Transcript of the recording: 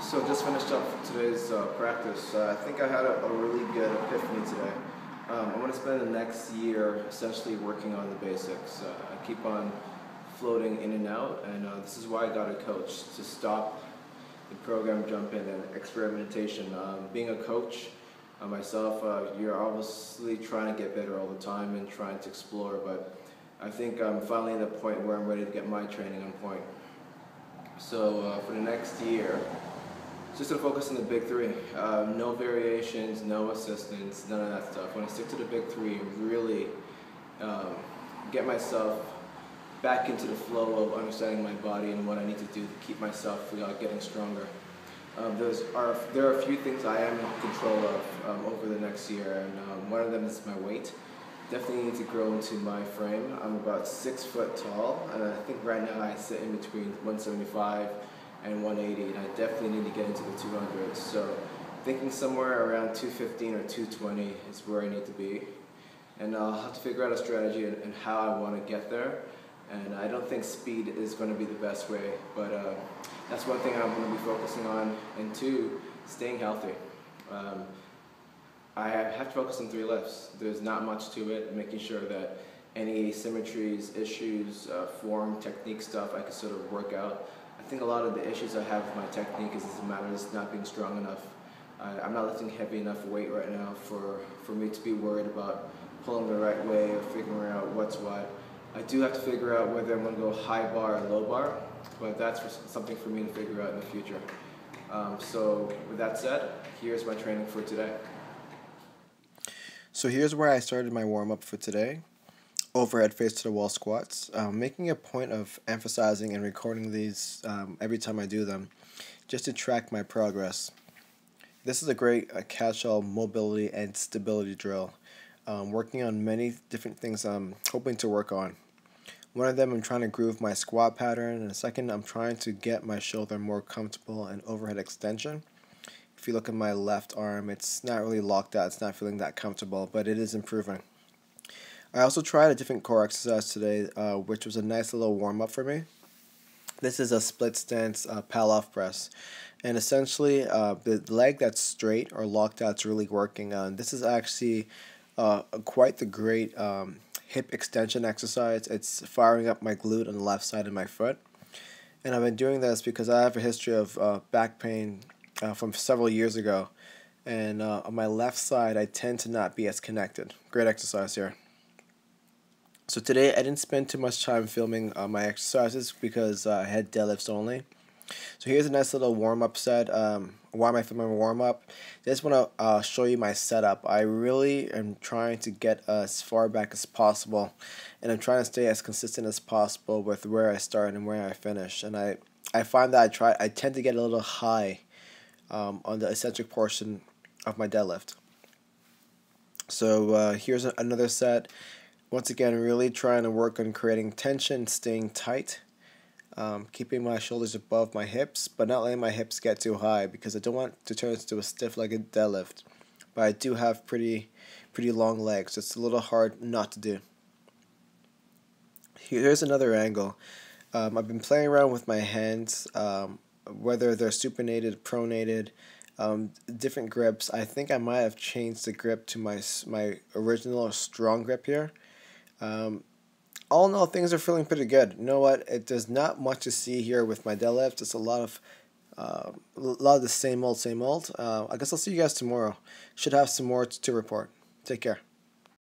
So just finished up today's practice. I think I had a really good epiphany today. I'm going to spend the next year essentially working on the basics. I keep on floating in and out, and this is why I got a coach, to stop the program, jump in, and experimentation. Being a coach myself, you're obviously trying to get better all the time and trying to explore, but I think I'm finally at a point where I'm ready to get my training on point. So for the next year, just to focus on the big three. No variations, no assistance, none of that stuff. I want to stick to the big three and really get myself back into the flow of understanding my body and what I need to do to keep myself getting stronger. There are a few things I am in control of over the next year, and one of them is my weight. Definitely need to grow into my frame. I'm about 6 foot tall, and I think right now I sit in between 175 and 180, and I definitely need to get into the 200s. So thinking somewhere around 215 or 220 is where I need to be. And I'll have to figure out a strategy and how I want to get there. And I don't think speed is going to be the best way, but that's one thing I'm going to be focusing on. And two, staying healthy. I have to focus on 3 lifts. There's not much to it, making sure that any asymmetries, issues, form, technique stuff I can sort of work out. I think a lot of the issues I have with my technique is a matter of just not being strong enough. I'm not lifting heavy enough weight right now for me to be worried about pulling the right way or figuring out what's what. I do have to figure out whether I'm going to go high bar or low bar, but that's something for me to figure out in the future. So with that said, here's my training for today. So here's where I started my warm-up for today. Overhead face to the wall squats, making a point of emphasizing and recording these every time I do them, just to track my progress. This is a great catch-all mobility and stability drill, working on many different things I'm hoping to work on. One of them, I'm trying to groove my squat pattern, and the second, I'm trying to get my shoulder more comfortable in overhead extension. If you look at my left arm, it's not really locked out, it's not feeling that comfortable, but it is improving. I also tried a different core exercise today, which was a nice little warm-up for me. This is a split stance Pallof press, and essentially the leg that's straight or locked out is really working. This is actually quite the great hip extension exercise. It's firing up my glute on the left side of my foot, and I've been doing this because I have a history of back pain from several years ago, and on my left side I tend to not be as connected. Great exercise here. So today I didn't spend too much time filming my exercises because I had deadlifts only. So here's a nice little warm-up set. Why am I filming a warm-up? I just want to show you my setup. I really am trying to get as far back as possible, and I'm trying to stay as consistent as possible with where I start and where I finish. And I find that I tend to get a little high on the eccentric portion of my deadlift. So here's another set. Once again, really trying to work on creating tension, staying tight, keeping my shoulders above my hips, but not letting my hips get too high because I don't want to turn it into a stiff-legged deadlift. But I do have pretty long legs, so it's a little hard not to do. Here's another angle. I've been playing around with my hands, whether they're supinated, pronated, different grips. I think I might have changed the grip to my original strong grip here. All in all, things are feeling pretty good. You know what? There's not much to see here with my deadlift. It's a lot of the same old, same old. I guess I'll see you guys tomorrow. Should have some more to report. Take care.